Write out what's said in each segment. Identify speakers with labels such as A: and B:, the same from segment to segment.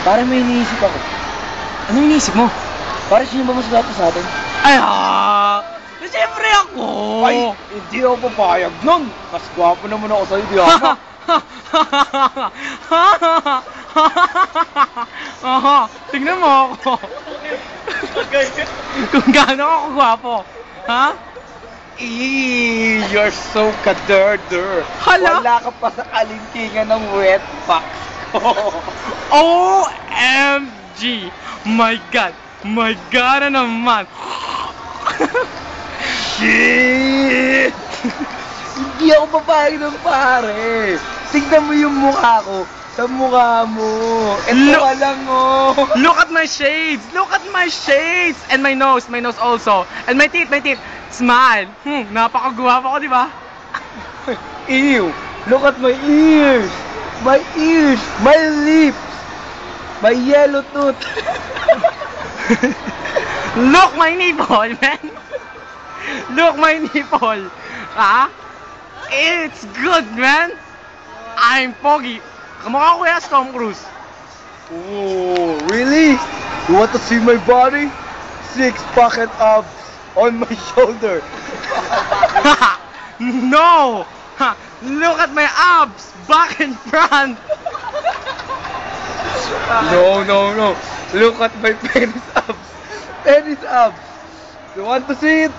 A: Parang may iniisip ako.
B: Ano iniisip mo?
A: Parang sino ba mas gwapo sa atin?
B: Ay siyempre ako!
A: Ay, hindi ako papayag nun. Mas gwapo naman ako sa'yo, di ako.
B: Tignan mo ako. Kung gaano ako gwapo. Ha?
A: You're so kaderder.
B: Hala?
A: Wala ka pa sa kalingkingan ng wet box ko.
B: OMG! My God! My God na naman!
A: Shit! Hindi ako papayag ng pare. Tignan mo yung mukha ko sa mukha mo. Ito ka lang, oh.
B: Look at my shades! Look at my shades! And my nose also. And my teeth. Smile! Napakagwapo ko, di ba?
A: Ew! Look at my ears! My ears! My lips! My yellow tooth!
B: Look my nipple, man! Look my nipple! Ah? It's good, man! I'm Pogi. Kamukha ko kaya si Tom Cruise.
A: Oh, really? You want to see my body? 6 pocket abs on my shoulder.
B: No! Look at my abs! Back and front!
A: No. Look at my penis abs. Penis abs. You want to see it?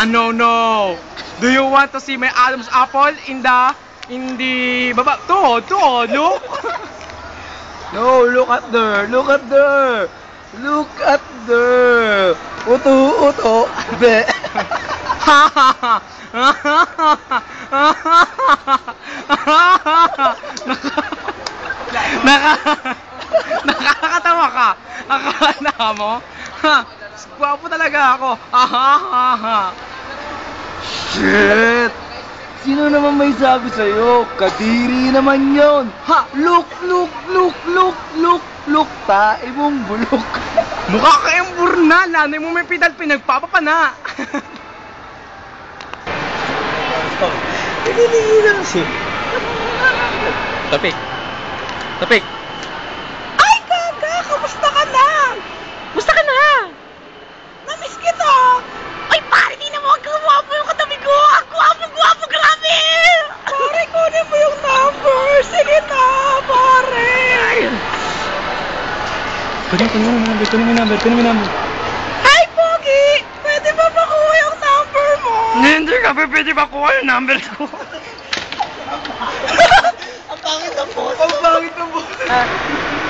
B: No. Do you want to see my Adam's apple in the baba? Tuhod, look!
A: No, look at there. Look at there. Uto. Be.
B: Nakakatawa ka. Akala mo? Gwapo talaga ako.
A: Shit! Sino naman may sabi sa'yo? Kadiri naman yon. Ha! Look! Tae mong bulok.
B: Mukha kayong burna. Nanay mo may pedal pinagpapapana.
A: Hindi lang siya.
B: Tapik.
C: Ay, Gaga! Kamusta ka na? Musta ka na? Namiss kita! Ay, pare, di naman ang gwapo yung katabi ko! Ang gwapo, grabe! Pare, kunin mo yung number! Sige na, pare!
B: Kunin mo number.
C: Hi, Pogi! Pwede ba makuha yung number mo?
B: Hindi ka pwede makuha yung number ko.
A: Ang pangit ng boss.